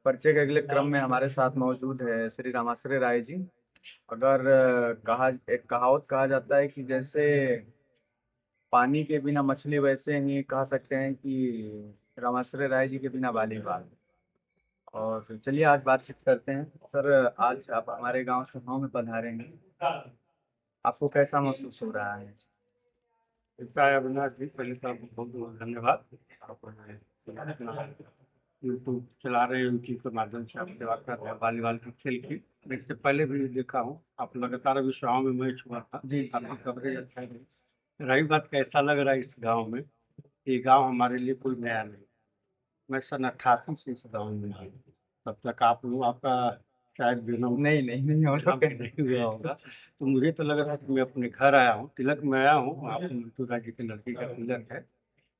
परिचय के अगले क्रम में हमारे साथ मौजूद है श्री रामाश्रय राय जी। अगर एक कहावत कहा जाता है कि जैसे पानी के बिना मछली, वैसे ही कह सकते हैं कि रामाश्रय राय जी के बिना बालीबाल। और चलिए आज बातचीत करते हैं। सर, आज आप हमारे गांव सुनाव में पधारे हैं, आपको कैसा महसूस हो रहा है? ऐसा है अविनाश जी, पहले तो आपको बहुत बहुत धन्यवाद। आप अपना यूट्यूब चला रहे हैं, यूट्यूब के माध्यम से आप सेवा कर रहे हैं वॉलीबॉल के खेल की। मैं इससे पहले भी देखा हूँ, आप लगातार अभी गाँव में मैच हुआ था, जी जी। आपकी कवरेज अच्छा है। रही बात कैसा लग रहा है इस गांव में, ये गांव हमारे लिए कोई नया नहीं। मैं सन 88 से इस गांव में हूँ। तब तक आप लोग आपका शायद जन्म नहीं नहीं नहीं, हम यहाँ लोग पे नहीं हुआ होगा। तो मुझे तो लग रहा है कि मैं अपने घर आया हूँ, तिलक में आया हूँ। आप मिठू जी के लड़की का तिलक है,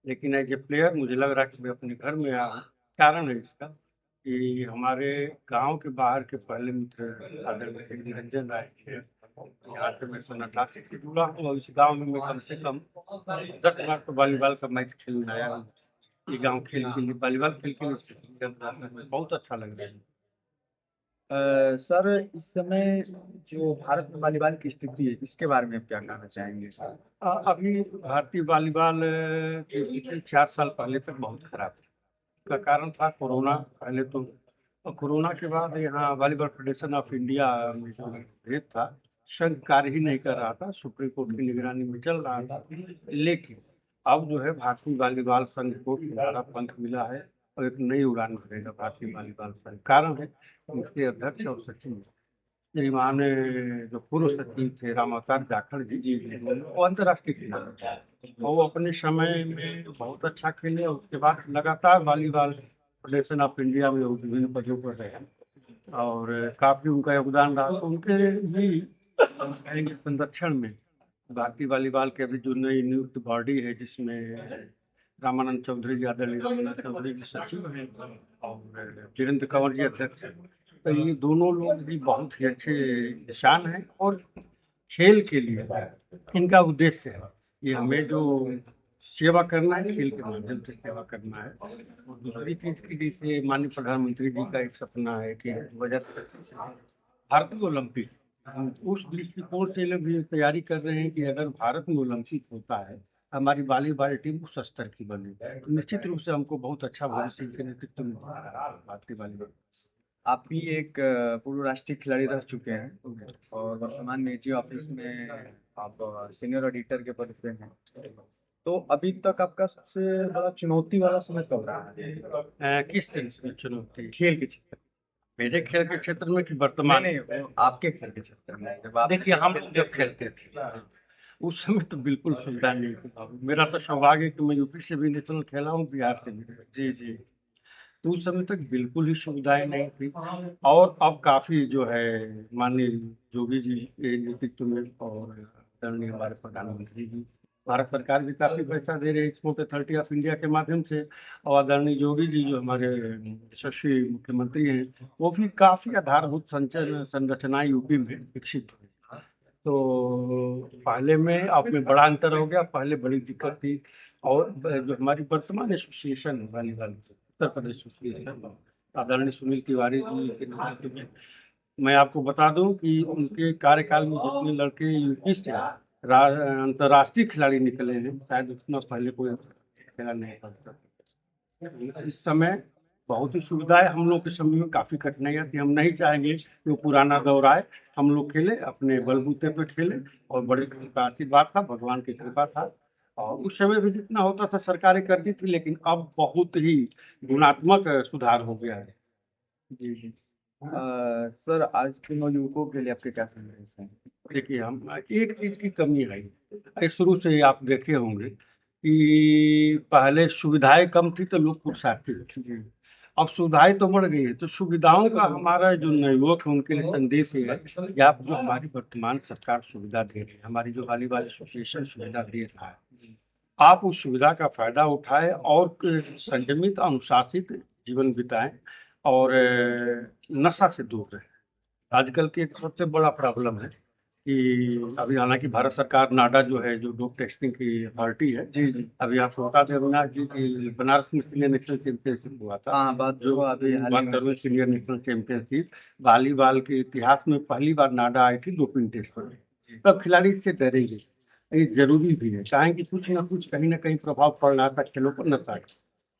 लेकिन एज ए प्लेयर मुझे लग रहा है कि मैं अपने घर में आया हूँ। कारण है इसका कि हमारे गांव के बाहर के पहले मित्र आदरणीय निरंजन राय थे। यहाँ से मैं सन 88 से जुड़ा हूँ और इस गांव में मैं कम से कम 10 बार तो वॉलीबॉल का मैच खेलने आया हूँ। ये गांव खेल के लिए, वॉलीबॉल खेल के लिए बहुत अच्छा लग रहा है। सर, इस समय जो भारत में वॉलीबॉल की स्थिति है, इसके बारे में आप क्या कहना चाहेंगे? अभी भारतीय वॉलीबॉल की स्थिति 4 साल पहले तक बहुत खराब थी। का कारण था कोरोना पहले तो, और कोरोना के बाद यहाँ वॉलीबॉल फेडरेशन ऑफ इंडिया में जो हेड था, संघ कार्य ही नहीं कर रहा था, सुप्रीम कोर्ट की निगरानी में चल रहा था। लेकिन अब जो है भारतीय वॉलीबॉल संघ को हरा पंख मिला है और एक नई उड़ान भरेगा भारतीय वॉलीबॉल संघ। कारण है उसके अध्यक्ष और सचिव श्रीमान जो पूर्व सचिव थे राम अवतार जाखड़ जी, वो अंतर्राष्ट्रीय खिलाड़ी थे। और वो अपने समय में बहुत अच्छा खेले और उसके बाद लगातार वॉलीबॉल फेडरेशन ऑफ इंडिया में वो विभिन्न पदों पर रहे और काफी उनका योगदान रहा। तो उनके भी संरक्षण में भारतीय वॉलीबॉल के अभी जो नई नियुक्त बॉडी है, जिसमें रामानंद चौधरी जी, आदरणीय रामानंद चौधरी जी सचिव हैं और वीरेंद्र कंवर जी अध्यक्ष हैं। तो ये दोनों लोग भी बहुत ही अच्छे इंसान हैं और खेल के लिए इनका उद्देश्य है ये हमें जो सेवा करना है, खेल के माध्यम से सेवा करना है। और दूसरी चीज की, जैसे माननीय प्रधानमंत्री जी का एक सपना है कि 2030 भारतीय ओलंपिक, उस दृष्टिकोण से लोग भी तैयारी कर रहे हैं कि अगर भारत में ओलंपिक होता है, हमारी वॉलीबॉल टीम उस स्तर की बने, तो निश्चित रूप से हमको बहुत अच्छा भविष्य के नेतृत्व में भारतीय वॉलीबॉल। आप भी एक पूर्व राष्ट्रीय खिलाड़ी रह चुके हैं और वर्तमान में जी ऑफिस में आप सीनियर ऑडिटर के पद पे हैं। तो अभी तक आपका सबसे बड़ा चुनौती वाला समय कब रहा है? किस सेंस में चुनौती? खेल के क्षेत्र मेरे खेल के क्षेत्र में कि में? वर्तमान? नहीं नहीं, वो आपके खेल के क्षेत्र में जब आप देखिए, हम जब खेलते थे उस समय तो बिल्कुल सुविधा नहीं थी बाबू। मेरा तो सौभाग्य है कि मैं यूपी से भी नेशनल खेला हूँ, बिहार से भी। जी जी। तो उस समय तक बिल्कुल ही सुविधाएं नहीं थी। और अब काफी जो है माननीय योगी जी के नेतृत्व में और आदरणीय हमारे प्रधानमंत्री जी, भारत सरकार भी काफी पैसा दे रही है स्पोर्ट अथॉरिटी ऑफ इंडिया के माध्यम से। और आदरणीय योगी जी जो हमारे यशस्वी मुख्यमंत्री हैं, वो भी काफी आधारभूत संरचनाएं यूपी में विकसित हुई। तो पहले में अब में बड़ा अंतर हो गया। पहले बड़ी दिक्कत थी। और जो हमारी वर्तमान एसोसिएशन है वॉलीबॉल की, उत्तर प्रदेश एसोसिएशन, आदरणीय सुनील तिवारी जी के नेतृत्व में, मैं आपको बता दूं कि उनके कार्यकाल में जितने लड़के यूपी से अंतर्राष्ट्रीय खिलाड़ी निकले हैं, शायद उतना पहले कोई खेला नहीं था। इस समय बहुत ही सुविधा है। हम लोग के समय में काफी कठिनाइयाँ थी। हम नहीं चाहेंगे कि वो पुराना दौर आए। हम लोग खेले, अपने बलबूते पे खेले और बड़े का आशीर्वाद था, भगवान की कृपा था। और उस समय भी जितना होता था सरकारें करती थी, लेकिन अब बहुत ही गुणात्मक सुधार हो गया है। जी जी। सर, आज के नवयुवकों के लिए आपके क्या संदेश हैं? देखिए, हम एक चीज की कमी है, ये शुरू से ही आप देखे होंगे कि पहले सुविधाएं कम थी तो लोग पुरुषार्थी थे। जी अब सुविधाएं तो बढ़ गई है, तो सुविधाओं का हमारा जो नवयुवक है उनके लिए संदेश ये है कि आप जो हमारी वर्तमान सरकार सुविधा दे रही है, हमारी जो वॉलीबॉल एसोसिएशन सुविधा दे रहा है, जी। आप उस सुविधा का फायदा उठाएं और संयमित अनुशासित जीवन बिताएं और नशा से दूर रहें। आजकल की एक सबसे बड़ा प्रॉब्लम है कि अभी हालांकि भारत सरकार नाडा जो है, जो डोप टेस्टिंग की अथॉरिटी है, जी जी। अभी आपको बता दें अविनाश जी कि बनारस में सीनियर नेशनल चैंपियनशिप हुआ था। हाँ, बात जो जो अभी हाल ही में। 72वें सीनियर नेशनल चैंपियनशिप वॉलीबॉल के इतिहास में पहली बार नाडा आई थी डोपिंग टेस्ट में। तब खिलाड़ी इससे डरेंगे, ये जरूरी भी है, चाहे कि कुछ ना कुछ कहीं ना कहीं प्रभाव पड़ रहा था खेलों पर नशा का।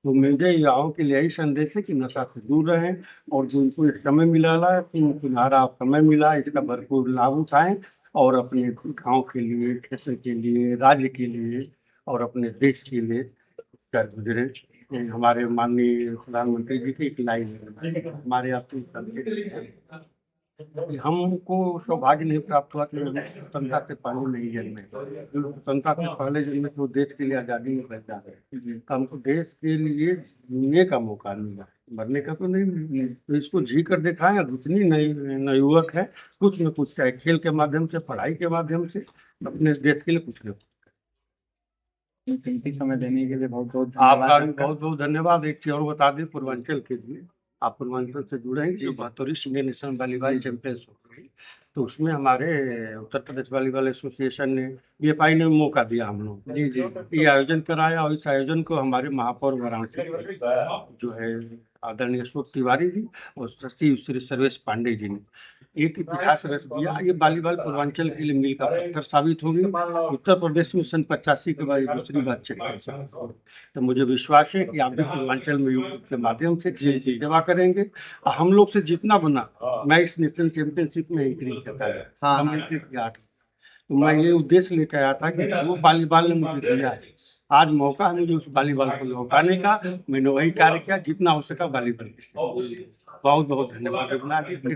तो मेरे युवाओं के लिए यही संदेश है कि नशा से दूर रहें, और जो इनको एक समय मिला है, सुनहरा समय मिला है, इसका भरपूर लाभ उठाएं और अपने गांव के लिए, क्षेत्र के लिए, राज्य के लिए और अपने देश के लिए कर गुजरे। ये हमारे माननीय प्रधानमंत्री जी की एक लाइन है, हमारे आपके संदेश कि हमको सौभाग्य नहीं प्राप्त हुआ कि हम स्वतंत्रता से पहले नहीं जन्मे। जो स्वतंत्रता से पहले जन्मे तो देश के लिए आज़ादी में बच जाते हैं, हमको देश के लिए जीने का मौका मिला, मरने का तो नहीं मिला। तो इसको जी कर दिखाएं। जितनी नई नवयुवक है, कुछ न कुछ, चाहे खेल के माध्यम से, पढ़ाई के माध्यम से, अपने देश के लिए कुछ न कुछ। कीमती समय देने के लिए बहुत बहुत आपका धन्यवाद भी बहुत बहुत धन्यवाद। एक चीज और बता दें पूर्वांचल के लिए, आप पूर्वांचल से जुड़े हैं, जी जो जी। 72वीं सीनियर नेशनल वॉलीबॉल चैंपियनशिप हुई, तो उसमें हमारे उत्तर प्रदेश वॉलीबॉल एसोसिएशन ने, बीएफआई ने मौका दिया हम लोग जी जी। ये आयोजन कराया, और इस आयोजन को हमारे महापौर वाराणसी के जो है आदरणीय अशोक तिवारी जी और श्री सर्वेश पांडे जी ने एक इतिहास रच दिया। ये वॉलीबॉल पूर्वांचल के लिए मील का पत्थर साबित होगी। उत्तर प्रदेश में सन 85 के बाद ये दूसरी बार चैंपियनशिप, तो मुझे विश्वास है कि आप भी पूर्वांचल में यूट्यूब के माध्यम से खेल की सेवा करेंगे, और हम लोग से जितना बना, मैं इस नेशनल चैंपियनशिप में एंट्री करता है, हाँ, हम हाँ। एंट्री किया, तो मैं ये उद्देश्य लेकर आया था कि वो वॉलीबॉल ने मुझे दिया है, आज मौका है मुझे उस वॉलीबॉल को लौटाने का। मैंने वही कार्य किया जितना हो सका वॉलीबॉल के। बहुत बहुत धन्यवाद रघुनाथ जी।